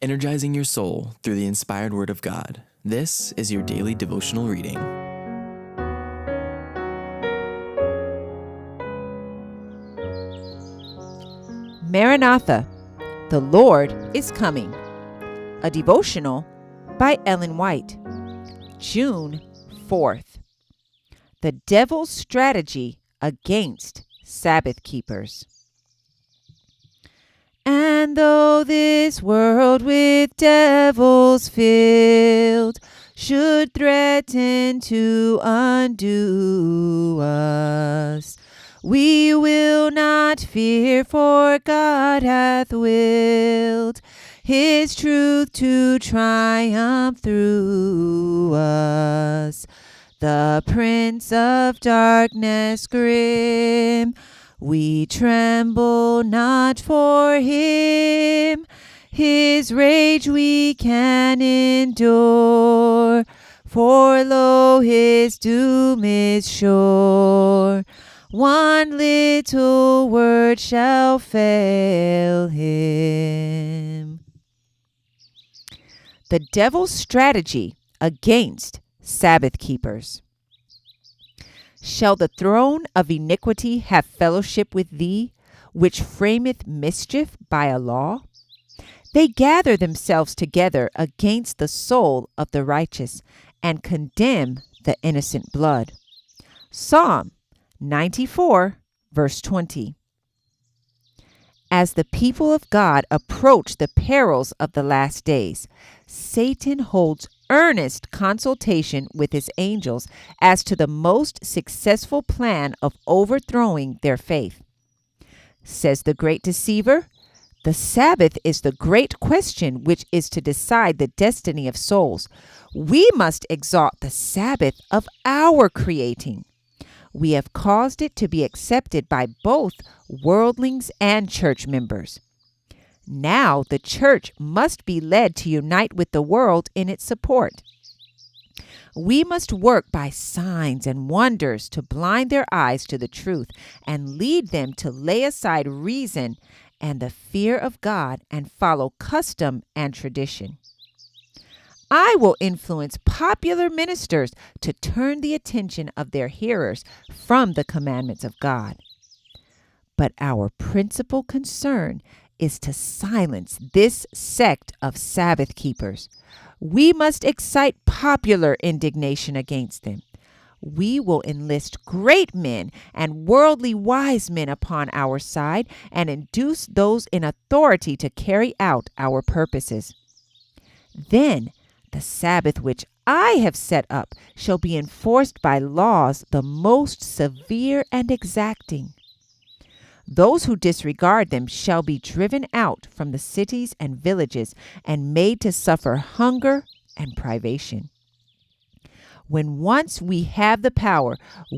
energizing your soul through the inspired Word of God. This is your daily devotional reading. Maranatha, the Lord is coming. A devotional by Ellen White. June 4th. The devil's strategy against Sabbath keepers. And though this world with devils filled should threaten to undo us, we will not fear, for God hath willed His truth to triumph through us. The Prince of Darkness grim, we tremble not for him. His rage we can endure, for lo, his doom is sure. One little word shall fail him. The devil's strategy against Sabbath keepers. Shall the throne of iniquity have fellowship with thee, which frameth mischief by a law? They gather themselves together against the soul of the righteous, and condemn the innocent blood. Psalm 94, verse 20. As the people of God approach the perils of the last days, Satan holds earnest consultation with his angels as to the most successful plan of overthrowing their faith. Says the great deceiver, the Sabbath is the great question which is to decide the destiny of souls. We must exalt the Sabbath of our creating. We have caused it to be accepted by both worldlings and church members. Now the church must be led to unite with the world in its support. We must work by signs and wonders to blind their eyes to the truth and lead them to lay aside reason and the fear of God and follow custom and tradition. I will influence popular ministers to turn the attention of their hearers from the commandments of God. But our principal concern is to silence this sect of Sabbath keepers. We must excite popular indignation against them. We will enlist great men and worldly wise men upon our side and induce those in authority to carry out our purposes. Then the Sabbath which I have set up shall be enforced by laws the most severe and exacting. Those who disregard them shall be driven out from the cities and villages and made to suffer hunger and privation. When once we have the power,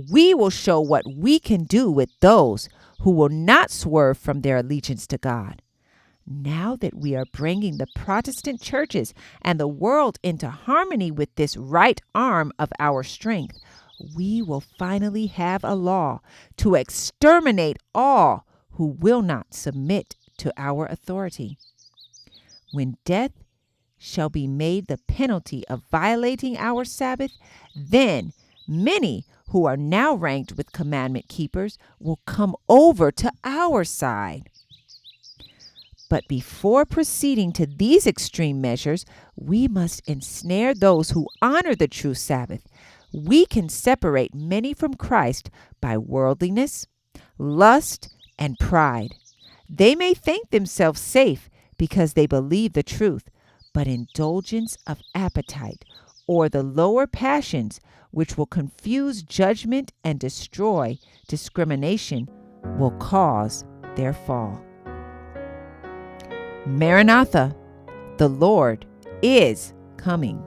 we will show what we can do with those who will not swerve from their allegiance to God. Now that we are bringing the Protestant churches and the world into harmony with this right arm of our strength, we will finally have a law to exterminate all who will not submit to our authority. When death shall be made the penalty of violating our Sabbath, then many who are now ranked with commandment keepers will come over to our side. But before proceeding to these extreme measures, we must ensnare those who honor the true Sabbath. We can separate many from Christ by worldliness, lust, and pride. They may think themselves safe because they believe the truth, but indulgence of appetite or the lower passions, which will confuse judgment and destroy discrimination, will cause their fall. Maranatha, the Lord is coming.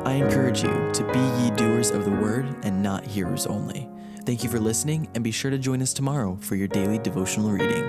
I encourage you to be ye doers of the word and not hearers only. Thank you for listening, and be sure to join us tomorrow for your daily devotional reading.